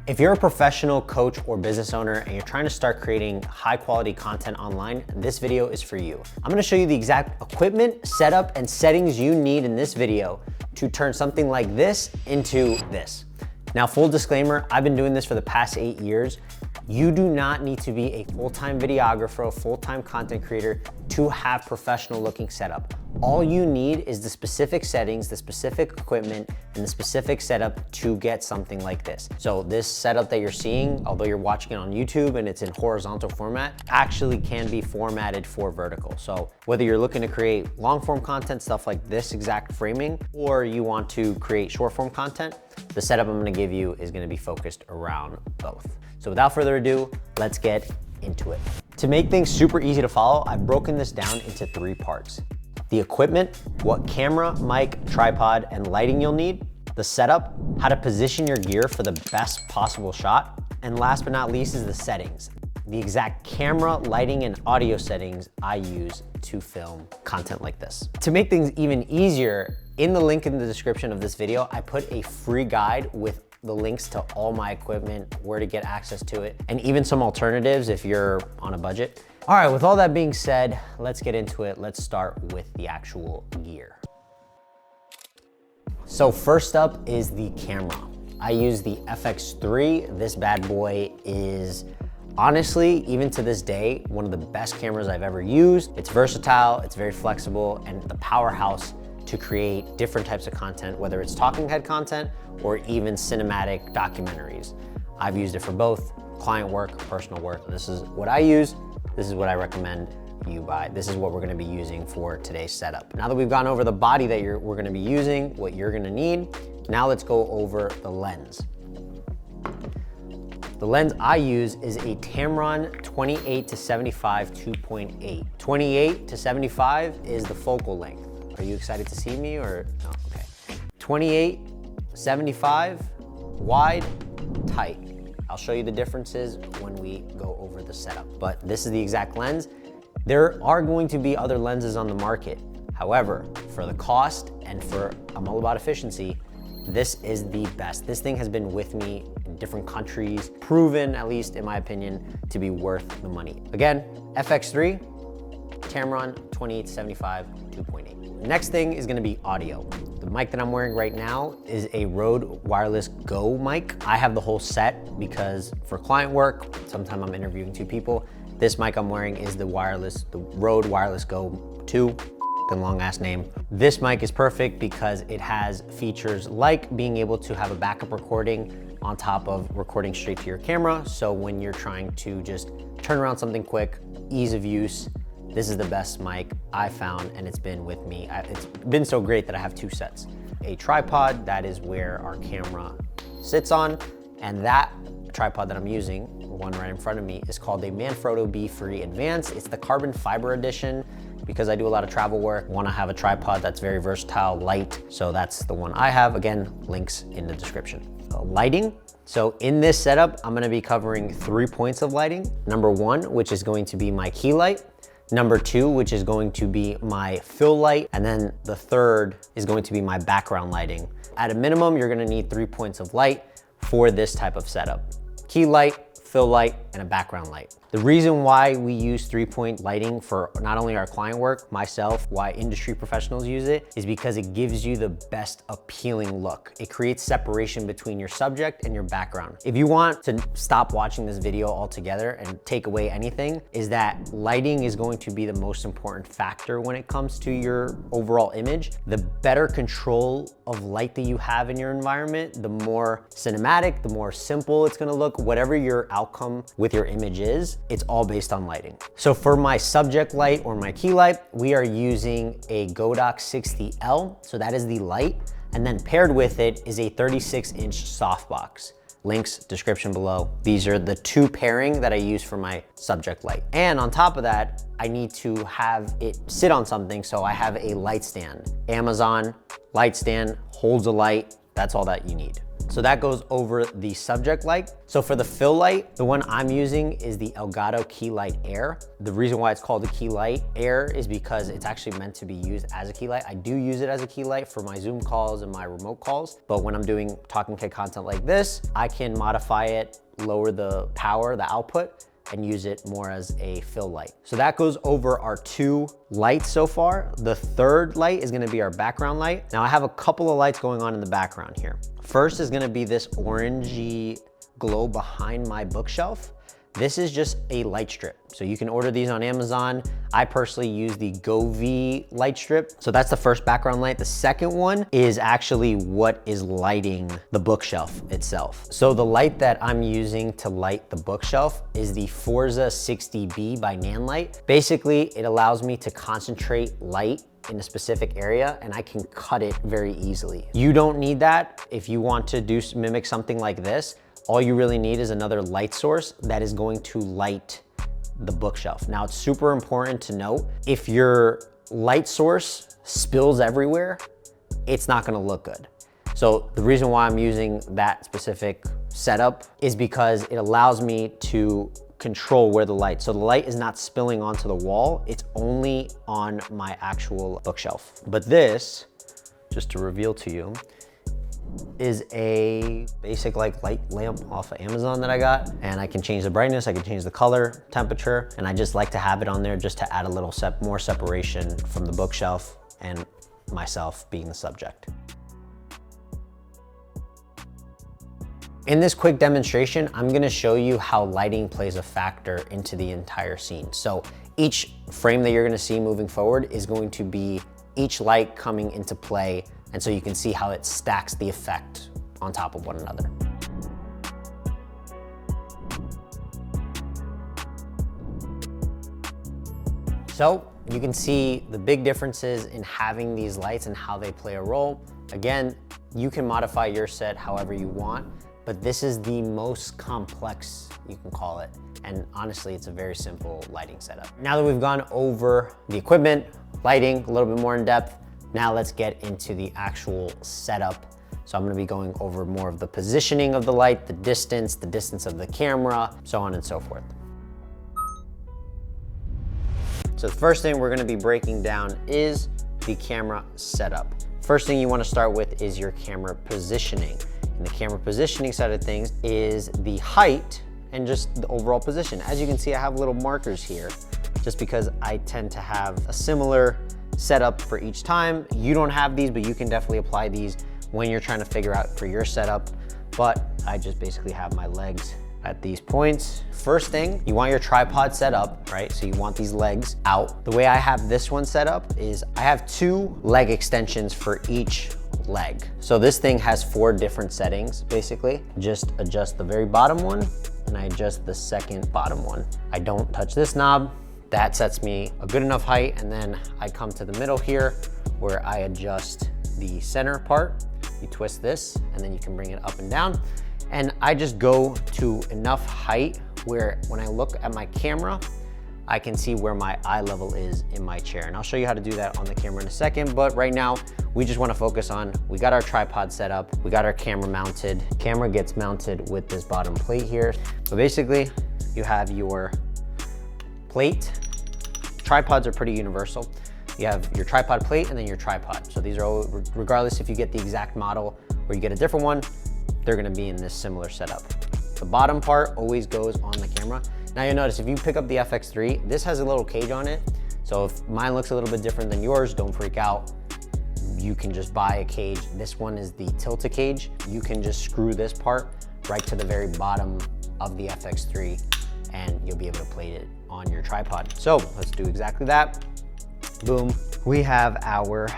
If you're a professional coach or business owner and you're trying to start creating high quality content online, this video is for you. I'm gonna show you the exact equipment, setup, and settings you need in this video to turn something like this into this. Now, full disclaimer, I've been doing this for the past 8 years. You do not need to be a full-time videographer, a full-time content creator to have professional looking setup. All you need is the specific settings, the specific equipment, and the specific setup to get something like this. So this setup that you're seeing, although you're watching it on YouTube and it's in horizontal format, actually can be formatted for vertical. So whether you're looking to create long form content, stuff like this exact framing, or you want to create short form content, the setup I'm gonna give you is gonna be focused around both. So without further ado, let's get into it. To make things super easy to follow, I've broken this down into 3 parts. The equipment, what camera, mic, tripod, and lighting you'll need, the setup, how to position your gear for the best possible shot, and last but not least is the settings, the exact camera, lighting, and audio settings I use to film content like this. To make things even easier, in the link in the description of this video, I put a free guide with the links to all my equipment, where to get access to it, and even some alternatives if you're on a budget. All right, with all that being said, let's get into it. Let's start with the actual gear. So first up is the camera. I use the FX3. This bad boy is honestly, even to this day, one of the best cameras I've ever used. It's versatile, it's very flexible, and the powerhouse to create different types of content, whether it's talking head content or even cinematic documentaries. I've used it for both client work, personal work. This is what I use. This is what I recommend you buy. This is what we're gonna be using for today's setup. Now that we've gone over the body that we're gonna be using, what you're gonna need, now let's go over the lens. The lens I use is a Tamron 28-75 2.8. 28 to 75 is the focal length. Are you excited to see me or no? Okay. 28, 75, wide, tight. I'll show you the differences when we go over the setup, but this is the exact lens. There are going to be other lenses on the market. However, for the cost and for, I'm all about efficiency, this is the best. This thing has been with me in different countries, proven, at least in my opinion, to be worth the money. Again, FX3, Tamron 28-75 2.8. Next thing is gonna be audio. The mic that I'm wearing right now is a Rode Wireless Go mic. I have the whole set because for client work, sometimes I'm interviewing 2 people. This mic I'm wearing is the Rode Wireless Go 2. Long ass name. This mic is perfect because it has features like being able to have a backup recording on top of recording straight to your camera. So when you're trying to just turn around something quick, ease of use, this is the best mic I found and it's been with me. It's been so great that I have 2 sets. A tripod, that is where our camera sits on, and that tripod that I'm using, the one right in front of me, is called a Manfrotto B3 Advanced. It's the carbon fiber edition because I do a lot of travel work. Want to have a tripod that's very versatile, light, so that's the one I have. Again, links in the description. Lighting. So in this setup, I'm gonna be covering 3 points of lighting. Number 1, which is going to be my key light. Number 2, which is going to be my fill light. And then the third is going to be my background lighting. At a minimum, you're gonna need 3 points of light for this type of setup. Key light, fill light, and a background light. The reason why we use 3-point lighting for not only our client work, myself, why industry professionals use it, is because it gives you the best appealing look. It creates separation between your subject and your background. If you want to stop watching this video altogether and take away anything, is that lighting is going to be the most important factor when it comes to your overall image. The better control of light that you have in your environment, the more cinematic, the more simple it's gonna look. Whatever your outcome with your image is, it's all based on lighting. So for my subject light or my key light, we are using a Godox 60L. So that is the light. And then paired with it is a 36-inch softbox. Links, description below. These are the 2 pairing that I use for my subject light. And on top of that, I need to have it sit on something, so I have a light stand. Amazon light stand, holds a light, that's all that you need. So that goes over the subject light. So for the fill light, the one I'm using is the Elgato Key Light Air. The reason why it's called the Key Light Air is because it's actually meant to be used as a key light. I do use it as a key light for my Zoom calls and my remote calls, but when I'm doing talking head content like this, I can modify it, lower the power, the output, and use it more as a fill light. So that goes over our 2 lights so far. The third light is gonna be our background light. Now I have a couple of lights going on in the background here. First is gonna be this orangey glow behind my bookshelf. This is just a light strip. So you can order these on Amazon. I personally use the GoV light strip. So that's the first background light. The second one is actually what is lighting the bookshelf itself. So the light that I'm using to light the bookshelf is the Forza 60B by Nanlite. Basically, it allows me to concentrate light in a specific area and I can cut it very easily. You don't need that if you want to mimic something like this. All you really need is another light source that is going to light the bookshelf. Now, it's super important to note, if your light source spills everywhere, it's not gonna look good. So the reason why I'm using that specific setup is because it allows me to control where the light, so the light is not spilling onto the wall, it's only on my actual bookshelf. But this, just to reveal to you, is a basic like light lamp off of Amazon that I got, and I can change the brightness, I can change the color, temperature, and I just like to have it on there just to add a little more separation from the bookshelf and myself being the subject. In this quick demonstration, I'm gonna show you how lighting plays a factor into the entire scene. So each frame that you're gonna see moving forward is going to be each light coming into play, and so you can see how it stacks the effect on top of one another. So you can see the big differences in having these lights and how they play a role. Again, you can modify your set however you want, but this is the most complex, you can call it. And honestly, it's a very simple lighting setup. Now that we've gone over the equipment, lighting, a little bit more in depth, now let's get into the actual setup. So I'm gonna be going over more of the positioning of the light, the distance of the camera, so on and so forth. So the first thing we're gonna be breaking down is the camera setup. First thing you wanna start with is your camera positioning. And the camera positioning side of things is the height and just the overall position. As you can see, I have little markers here just because I tend to have a similar setup for each time. You don't have these, but you can definitely apply these when you're trying to figure out for your setup. But I just basically have my legs at these points. First thing, you want your tripod set up, right? So you want these legs out. The way I have this one set up is I have 2 leg extensions for each leg. So this thing has 4 different settings, basically. Just adjust the very bottom one, and I adjust the second bottom one. I don't touch this knob. That sets me a good enough height, and then I come to the middle here where I adjust the center part. You twist this, and then you can bring it up and down. And I just go to enough height where when I look at my camera, I can see where my eye level is in my chair. And I'll show you how to do that on the camera in a second, but right now we just wanna focus on, we got our tripod set up, we got our camera mounted. Camera gets mounted with this bottom plate here. So basically you have your plate. Tripods are pretty universal. You have your tripod plate and then your tripod. So these are all, regardless if you get the exact model or you get a different one, they're gonna be in this similar setup. The bottom part always goes on the camera. Now you'll notice if you pick up the FX3, this has a little cage on it. So if mine looks a little bit different than yours, don't freak out. You can just buy a cage. This one is the tilt-a cage. You can just screw this part right to the very bottom of the FX3 and you'll be able to plate it on your tripod. So let's do exactly that. Boom. We have our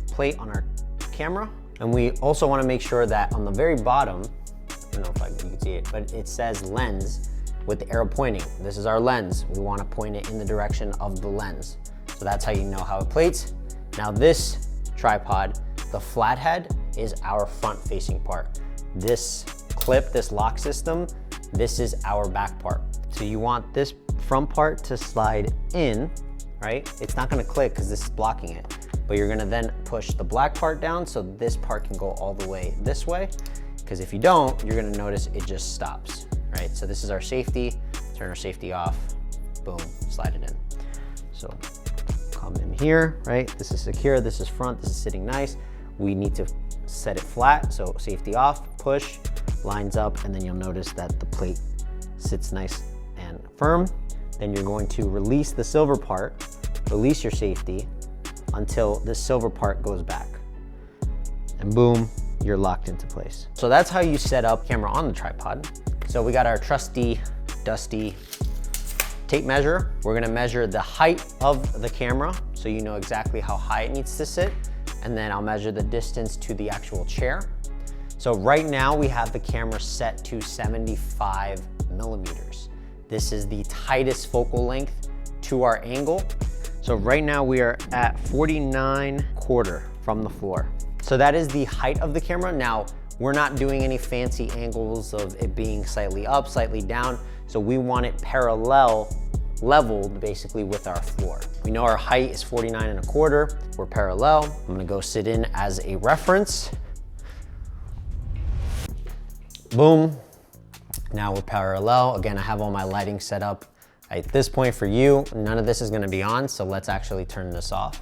plate on our camera, and we also want to make sure that on the very bottom, I don't know if you can see it, but it says lens with the arrow pointing. This is our lens. We want to point it in the direction of the lens. So that's how you know how it plates. Now this tripod, the flathead, is our front facing part. This clip, this lock system, this is our back part. So you want this front part to slide in, right? It's not gonna click because this is blocking it, but you're gonna then push the black part down so this part can go all the way this way. because if you don't, you're gonna notice it just stops, right? So this is our safety, turn our safety off, boom, slide it in. So come in here, right? This is secure, this is front, this is sitting nice. We need to set it flat, so safety off, push, lines up, and then you'll notice that the plate sits nice and firm. Then you're going to release the silver part, release your safety until this silver part goes back. And boom, you're locked into place. So that's how you set up camera on the tripod. So we got our trusty, dusty tape measure. We're gonna measure the height of the camera so you know exactly how high it needs to sit. And then I'll measure the distance to the actual chair. So right now we have the camera set to 75 millimeters. This is the tightest focal length to our angle. So right now we are at 49.25 from the floor. So that is the height of the camera. Now, we're not doing any fancy angles of it being slightly up, slightly down. So we want it leveled basically with our floor. We know our height is 49.25. We're parallel. I'm gonna go sit in as a reference. Boom. Now we're parallel. Again, I have all my lighting set up. At this point for you, none of this is gonna be on, so let's actually turn this off.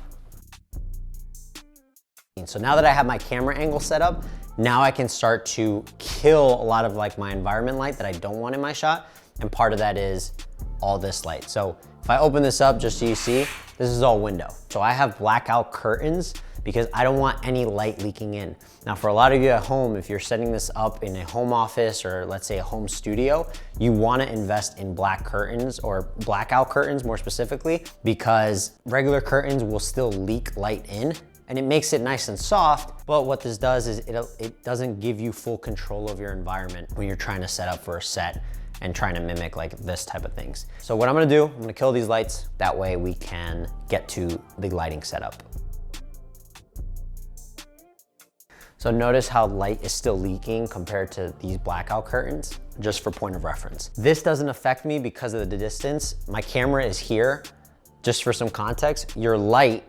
So now that I have my camera angle set up, now I can start to kill a lot of like my environment light that I don't want in my shot. And part of that is all this light. So if I open this up, just so you see, this is all window. So I have blackout curtains because I don't want any light leaking in. Now for a lot of you at home, if you're setting this up in a home office or let's say a home studio, you wanna invest in black curtains or blackout curtains more specifically, because regular curtains will still leak light in and it makes it nice and soft. But what this does is it doesn't give you full control of your environment when you're trying to set up for a set and trying to mimic like this type of things. So what I'm gonna do, I'm gonna kill these lights. That way we can get to the lighting setup. So notice how light is still leaking compared to these blackout curtains, just for point of reference. This doesn't affect me because of the distance. My camera is here. Just for some context, your light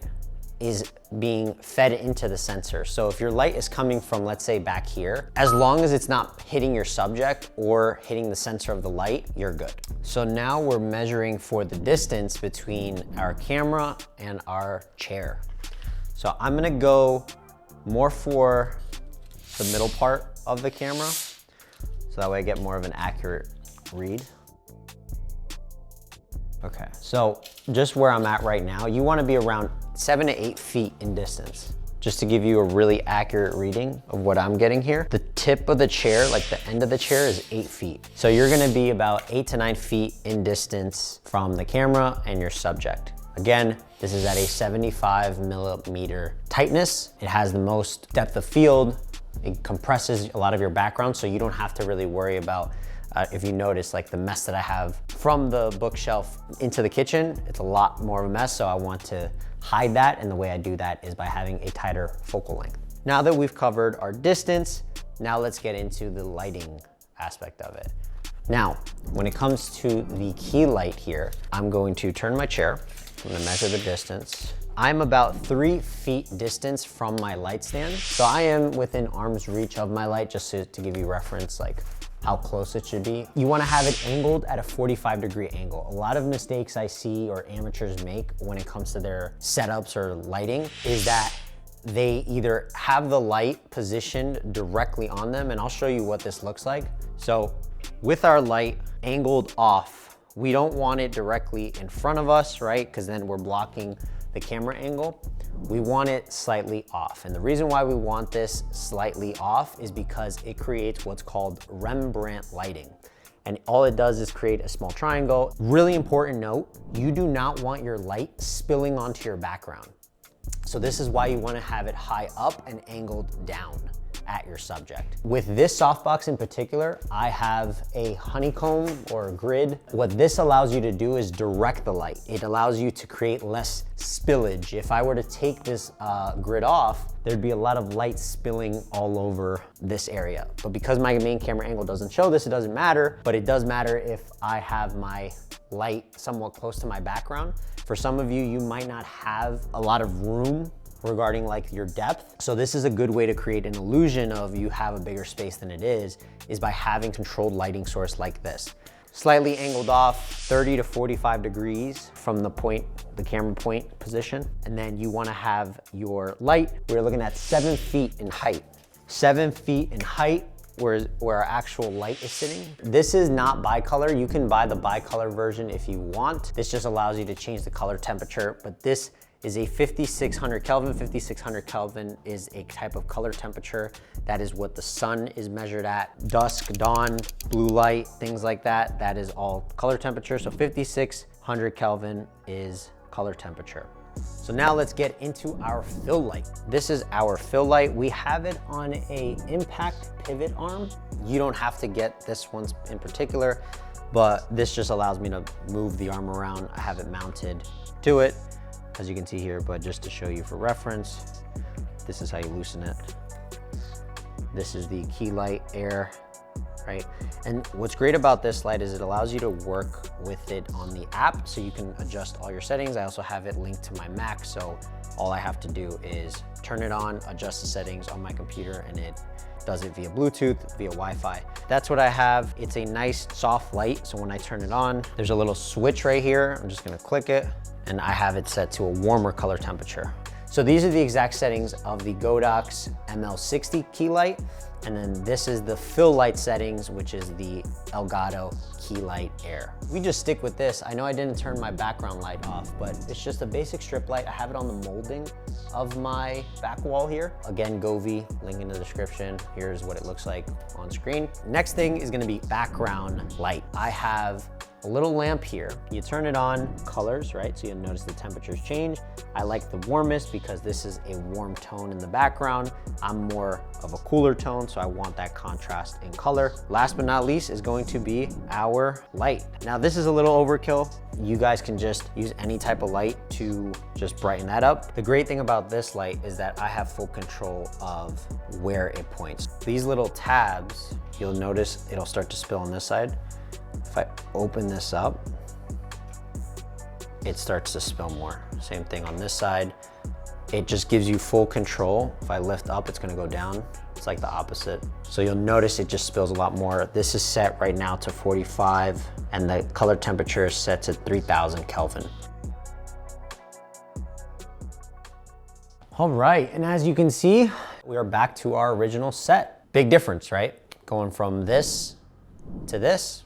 is being fed into the sensor. So if your light is coming from, let's say back here, as long as it's not hitting your subject or hitting the sensor of the light, you're good. So now we're measuring for the distance between our camera and our chair. So I'm gonna go more for the middle part of the camera, so that way I get more of an accurate read. Okay, so just where I'm at right now, you wanna be around 7 to 8 feet in distance, just to give you a really accurate reading of what I'm getting here. The tip of the chair, like the end of the chair, is 8 feet. So you're gonna be about 8 to 9 feet in distance from the camera and your subject. Again, this is at a 75 millimeter tightness. It has the most depth of field. It compresses a lot of your background, so you don't have to really worry about, if you notice, like the mess that I have from the bookshelf into the kitchen, it's a lot more of a mess, so I want to hide that, and the way I do that is by having a tighter focal length. Now that we've covered our distance, now let's get into the lighting aspect of it. Now, when it comes to the key light here, I'm going to turn my chair. I'm gonna measure the distance. I'm about 3 feet distance from my light stand. So I am within arm's reach of my light, just to give you reference, like how close it should be. You wanna have it angled at a 45-degree angle. A lot of mistakes I see or amateurs make when it comes to their setups or lighting is that they either have the light positioned directly on them, and I'll show you what this looks like. So with our light angled off, we don't want it directly in front of us, right? Because then we're blocking the camera angle. We want it slightly off. And the reason why we want this slightly off is because it creates what's called Rembrandt lighting. And all it does is create a small triangle. Really important note, you do not want your light spilling onto your background. So this is why you want to have it high up and angled down at your subject. With this softbox in particular, I have a honeycomb or a grid. What this allows you to do is direct the light. It allows you to create less spillage. If I were to take this grid off, there'd be a lot of light spilling all over this area. But because my main camera angle doesn't show this, it doesn't matter, but it does matter if I have my light somewhat close to my background. For some of you, you might not have a lot of room regarding like your depth. So this is a good way to create an illusion of you have a bigger space than it is by having controlled lighting source like this. Slightly angled off 30 to 45 degrees from the camera point position. And then you wanna have your light, we're looking at 7 feet in height. 7 feet in height where our actual light is sitting. This is not bicolor. You can buy the bicolor version if you want. This just allows you to change the color temperature, but this is a 5600 Kelvin. 5600 Kelvin is a type of color temperature. That is what the sun is measured at. Dusk, dawn, blue light, things like that. That is all color temperature. So 5600 Kelvin is color temperature. So now let's get into our fill light. This is our fill light. We have it on a impact pivot arm. You don't have to get this one in particular, but this just allows me to move the arm around. I have it mounted to it, as you can see here, but just to show you for reference, this is how you loosen it. This is the key light air, right? And what's great about this light is it allows you to work with it on the app, so you can adjust all your settings. I also have it linked to my Mac, so all I have to do is turn it on, adjust the settings on my computer, and it does it via Bluetooth, via Wi-Fi. That's what I have. It's a nice soft light, so when I turn it on, there's a little switch right here. I'm just gonna click it, and I have it set to a warmer color temperature. So these are the exact settings of the Godox ML60 key light. And then this is the fill light settings, which is the Elgato key light air. We just stick with this. I know I didn't turn my background light off, but it's just a basic strip light. I have it on the molding of my back wall here. Again, Govee, link in the description. Here's what it looks like on screen. Next thing is gonna be background light. I have a little lamp here. You turn it on, colors, right? So you'll notice the temperatures change. I like the warmest because this is a warm tone in the background. I'm more of a cooler tone, so I want that contrast in color. Last but not least is going to be our light. Now this is a little overkill. You guys can just use any type of light to just brighten that up. The great thing about this light is that I have full control of where it points. These little tabs, you'll notice it'll start to spill on this side. If I open this up, it starts to spill more. Same thing on this side. It just gives you full control. If I lift up, it's gonna go down. It's like the opposite. So you'll notice it just spills a lot more. This is set right now to 45, and the color temperature is set to 3000 Kelvin. All right, and as you can see, we are back to our original set. Big difference, right? Going from this to this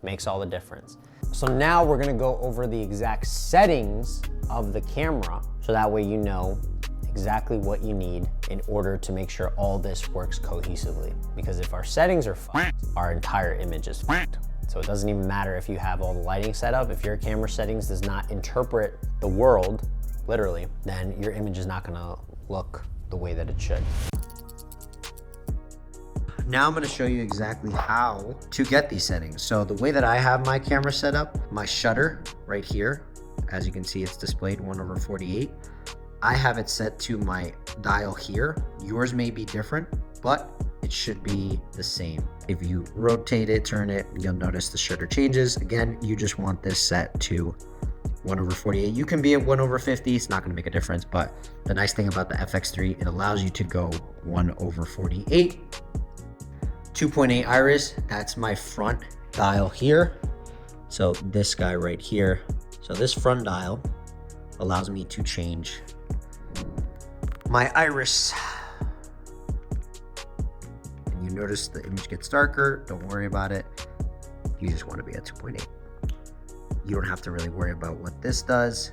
makes all the difference. So now we're gonna go over the exact settings of the camera, so that way you know exactly what you need in order to make sure all this works cohesively. Because if our settings are fucked, our entire image is fucked. So it doesn't even matter if you have all the lighting set up. If your camera settings does not interpret the world, literally, then your image is not gonna look the way that it should. Now I'm gonna show you exactly how to get these settings. So the way that I have my camera set up, my shutter right here, as you can see, it's displayed 1/48. I have it set to my dial here. Yours may be different, but it should be the same. If you rotate it, turn it, you'll notice the shutter changes. Again, you just want this set to 1/48. You can be at 1/50, it's not gonna make a difference, but the nice thing about the FX3, it allows you to go 1/48. 2.8 iris, that's my front dial here. So this guy right here. So this front dial allows me to change my iris. And you notice the image gets darker, don't worry about it. You just want to be at 2.8. You don't have to really worry about what this does.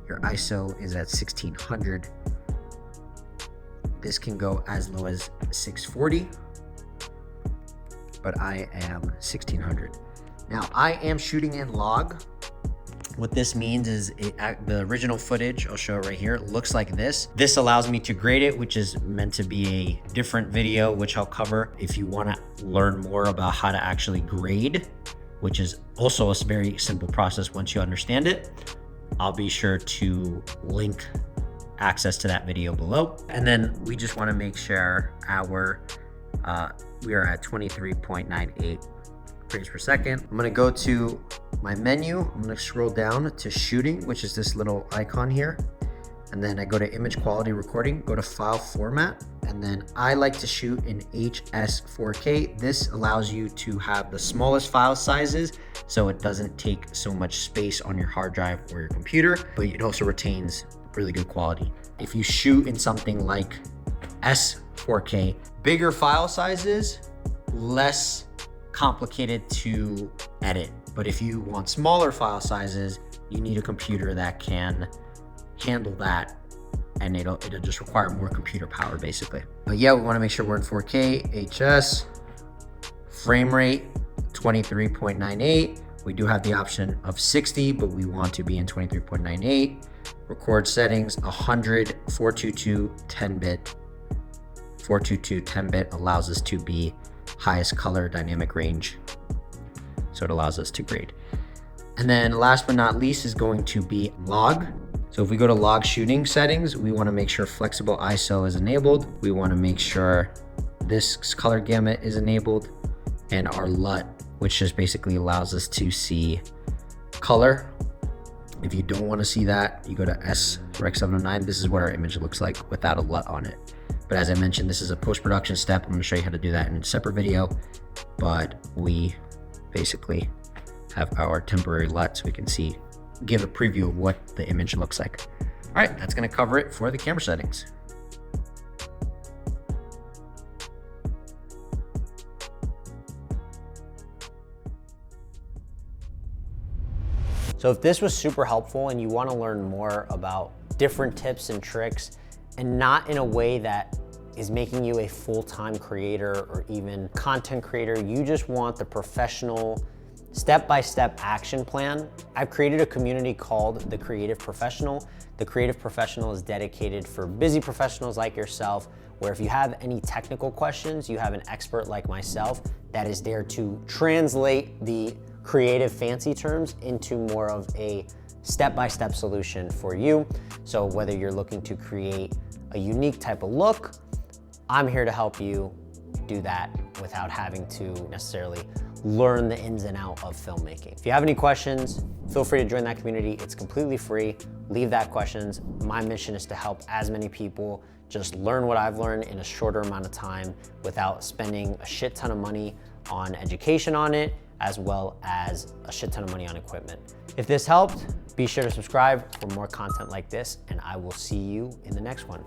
Your ISO is at 1600. This can go as low as 640. But I am 1600. Now I am shooting in log. What this means is the original footage, I'll show it right here, looks like this. This allows me to grade it, which is meant to be a different video, which I'll cover if you wanna learn more about how to actually grade, which is also a very simple process once you understand it. I'll be sure to link access to that video below. And then we just wanna make sure we are at 23.98 frames per second. I'm gonna go to my menu. I'm gonna scroll down to shooting, which is this little icon here. and then I go to image quality recording, go to file format, and then I like to shoot in HS 4K. This allows you to have the smallest file sizes, so it doesn't take so much space on your hard drive or your computer, but it also retains really good quality. If you shoot in something like S4K, bigger file sizes, less complicated to edit. But if you want smaller file sizes, you need a computer that can handle that, and it'll just require more computer power basically. But yeah, we want to make sure we're in 4K, HS, frame rate 23.98. We do have the option of 60, but we want to be in 23.98. Record settings 100, 422, 10-bit. 422, 10-bit allows us to be highest color dynamic range, so it allows us to grade. And then last but not least is going to be log. So if we go to log shooting settings, we want to make sure flexible ISO is enabled. We want to make sure this color gamut is enabled, and our LUT, which just basically allows us to see color. If you don't want to see that, you go to S-Rec 709. This is what our image looks like without a LUT on it. But as I mentioned, this is a post-production step. I'm going to show you how to do that in a separate video, but we basically have our temporary LUT so we can see, give a preview of what the image looks like. All right, that's going to cover it for the camera settings. So if this was super helpful and you want to learn more about different tips and tricks, and not in a way that is making you a full-time creator or even content creator, you just want the professional step-by-step action plan, I've created a community called The Creative Professional. The Creative Professional is dedicated for busy professionals like yourself, where if you have any technical questions, you have an expert like myself that is there to translate the creative fancy terms into more of a step-by-step solution for you. So whether you're looking to create a unique type of look, I'm here to help you do that without having to necessarily learn the ins and outs of filmmaking. If you have any questions, feel free to join that community. It's completely free. Leave that questions. My mission is to help as many people just learn what I've learned in a shorter amount of time without spending a shit ton of money on education on it, as well as a shit ton of money on equipment. If this helped, be sure to subscribe for more content like this, and I will see you in the next one.